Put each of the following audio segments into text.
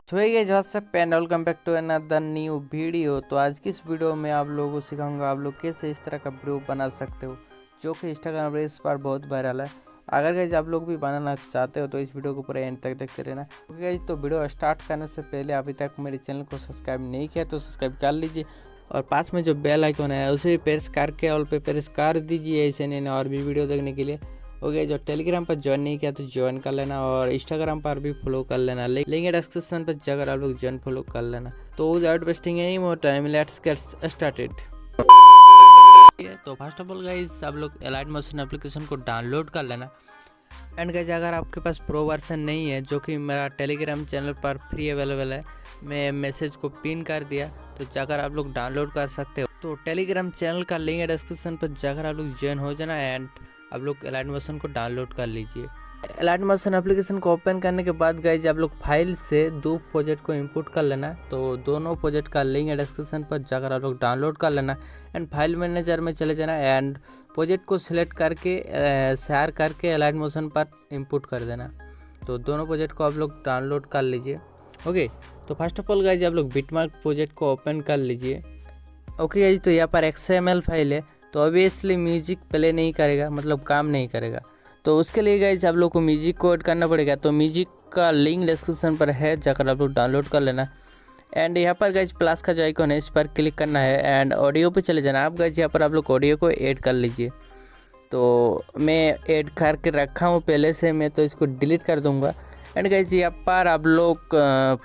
Guys what's up and welcome back to another new video. तो आज की इस वीडियो में आप लोगों को सिखाऊंगा आप लोग कैसे इस तरह का वीडियो बना सकते हो जो कि इंस्टाग्राम पर इस बार बहुत वायरल है। अगर गाइस आप लोग भी बनाना चाहते हो तो इस वीडियो को पूरा एंड तक देखते रहना। ओके गाइस, तो वीडियो स्टार्ट करने से पहले अभी तक मेरे चैनल को सब्सक्राइब नहीं किया तो सब्सक्राइब कर लीजिए और पास में जो बेल आइकन है उसे भी प्रेस करके ऑल पे प्रेस कर दीजिए ऐसे नहीं और भी वीडियो देखने के लिए। ओके, जो टेलीग्राम पर ज्वाइन नहीं किया तो ज्वाइन कर लेना और इंस्टाग्राम पर भी फॉलो कर लेना, लिंक डिस्क्रिप्शन पर जाकर आप लोग ज्वाइन फॉलो कर लेना। तो without wasting any more time let's get started. तो फर्स्ट ऑफ ऑल गाइस आप लोग एलाइट मोशन एप्लीकेशन को डाउनलोड कर लेना। एंड गाइस अगर आपके पास प्रो वर्जन नहीं है जो कि मेरा टेलीग्राम चैनल पर फ्री अवेलेबल है, मैं मैसेज को पिन कर दिया तो जाकर आप लोग डाउनलोड कर सकते हो। तो टेलीग्राम चैनल का लिंक डिस्क्रिप्शन पर जाकर आप लोग ज्वाइन हो जाना एंड आप लोग एलाइट मोशन को डाउनलोड कर लीजिए। एलाइट मोशन एप्लीकेशन को ओपन करने के बाद गाइज आप लोग फाइल से दो प्रोजेक्ट को इंपोर्ट कर लेना। तो दोनों प्रोजेक्ट का लिंक डिस्क्रिप्शन पर जाकर आप लोग डाउनलोड कर लेना एंड फाइल मैनेजर में चले जाना एंड प्रोजेक्ट को सिलेक्ट करके शेयर करके एलाइट मोशन पर इंपोर्ट कर देना। तो दोनों प्रोजेक्ट को आप लोग डाउनलोड कर लीजिए। ओके, तो फर्स्ट ऑफ ऑल गाइज आप लोग बिटमार्क प्रोजेक्ट को ओपन कर लीजिए। ओके गाइज, तो यहाँ पर XML फाइल है तो ऑब्वियसली म्यूजिक प्ले नहीं करेगा, मतलब काम नहीं करेगा। तो उसके लिए गाइज आप लोग को म्यूजिक को ऐड करना पड़ेगा। तो म्यूजिक का लिंक डिस्क्रिप्शन पर है, जाकर आप लोग डाउनलोड कर लेना। एंड यहाँ पर गाइज प्लस का जो आइकन है इस पर क्लिक करना है एंड ऑडियो पे चले जाना। आप गाइज यहाँ पर आप लोग ऑडियो को ऐड कर लीजिए। तो मैं ऐड करके रखा हूँ पहले से, मैं तो इसको डिलीट कर दूँगा। एंड गाइज यहाँ पर आप लोग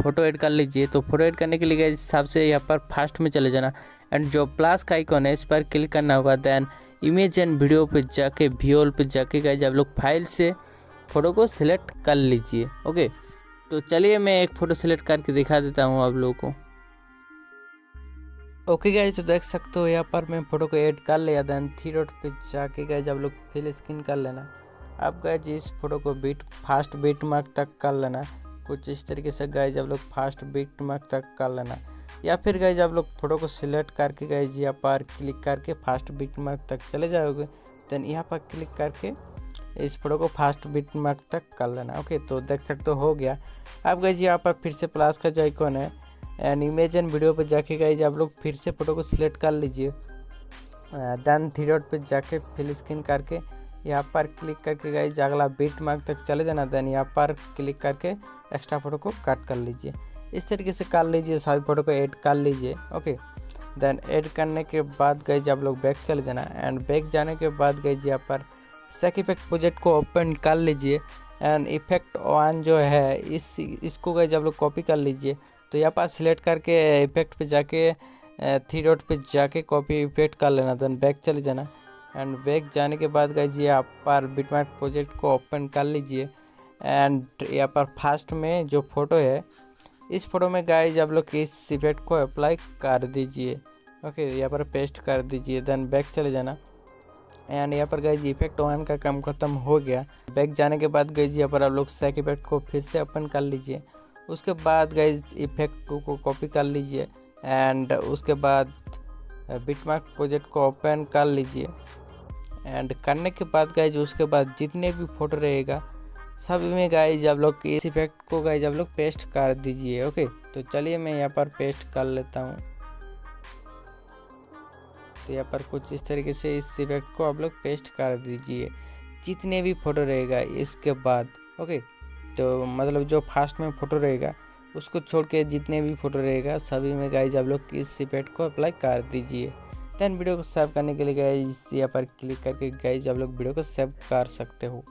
फ़ोटो ऐड कर लीजिए। तो फोटो ऐड करने के लिए गाइज सबसे यहाँ पर फास्ट में चले जाना एंड जो प्लस का आइकन है इस पर क्लिक करना होगा। देन इमेज एंड वीडियो पे जाके व्यूअल पे जाके गाइज आप लोग फाइल से फ़ोटो को सिलेक्ट कर लीजिए। ओके, तो चलिए मैं एक फ़ोटो सिलेक्ट करके दिखा देता हूँ आप लोगों को। ओके गाइज, तो देख सकते हो यहाँ पर मैं फ़ोटो को ऐड कर लिया। देन थ्री डॉट पे जाके गाइज आप लोग फिल स्क्रीन कर लेना। आप गाइज इस फोटो को फास्ट बीट मार्क तक कर लेना। कुछ इस तरीके से गाइज आप लोग फास्ट बीट मार्क तक कर लेना या फिर गाइज आप लोग फोटो को सिलेक्ट करके गाइज यहाँ पर क्लिक करके फास्ट बीट मार्क तक चले जाओगे। देन यहाँ पर क्लिक करके इस फोटो को फास्ट बीट मार्क तक कर लेना। ओके, तो देख सकते हो गया। आप गाइज यहाँ पर फिर से प्लस का जो आइकन है एंड इमेज एंड वीडियो पर जाके गाइज आप लोग फिर से फोटो को सिलेक्ट कर लीजिए। देन थ्री डॉट पे जाके फिल स्क्रीन करके यहाँ पर क्लिक करके गाइज अगला बीट मार्क तक चले जाना। देन यहाँ पर क्लिक करके एक्स्ट्रा फोटो को कट कर लीजिए। इस तरीके से कर लीजिए, सभी फोटो को ऐड कर लीजिए। ओके, देन ऐड करने के बाद गाइज आप लोग बैक चले जाना एंड बैक जाने के बाद गाइज यहाँ पर सेक इफेक्ट प्रोजेक्ट को ओपन कर लीजिए एंड इफेक्ट वन जो है इसको गाइज आप लोग कॉपी कर लीजिए। तो यहाँ पर सिलेक्ट करके इफेक्ट पे जाके थ्री डॉट पे जाके कॉपी इफेक्ट कर लेना। देन बैक चले जाना एंड बैक जाने के बाद गाइज यहाँ पर बिटमार्क प्रोजेक्ट को ओपन कर लीजिए एंड यहाँ पर फास्ट में जो फोटो है इस फोटो में गाइज आप लोग इस इफेक्ट को अप्लाई कर दीजिए। ओके, यहाँ पर पेस्ट कर दीजिए। देन बैक चले जाना एंड यहाँ पर गाइज इफेक्ट वन का काम खत्म हो गया। बैक जाने के बाद गाइज यहाँ पर आप लोग सेक इफेक्ट को फिर से ओपन कर लीजिए। उसके बाद गाइज इफेक्ट टू को कॉपी कर लीजिए एंड उसके बाद बिटमार्क प्रोजेक्ट को ओपन कर लीजिए एंड करने के बाद गाइज उसके बाद जितने भी फोटो रहेगा सभी में गाइज आप लोग इस इफेक्ट को गाइज आप लोग पेस्ट कर दीजिए। ओके, तो चलिए मैं यहाँ पर पेस्ट कर लेता हूँ। तो यहाँ पर कुछ इस तरीके से इस इफेक्ट को आप लोग पेस्ट कर दीजिए जितने भी फोटो रहेगा इसके बाद। ओके, तो मतलब जो फास्ट में फ़ोटो रहेगा उसको छोड़ के जितने भी फ़ोटो रहेगा सभी में गाइज आप लोग इस इफेक्ट को अप्लाई कर दीजिए। देन वीडियो को सेव करने के लिए गाइज यहाँ पर क्लिक करके गाइज आप लोग वीडियो को सेव कर सकते हो।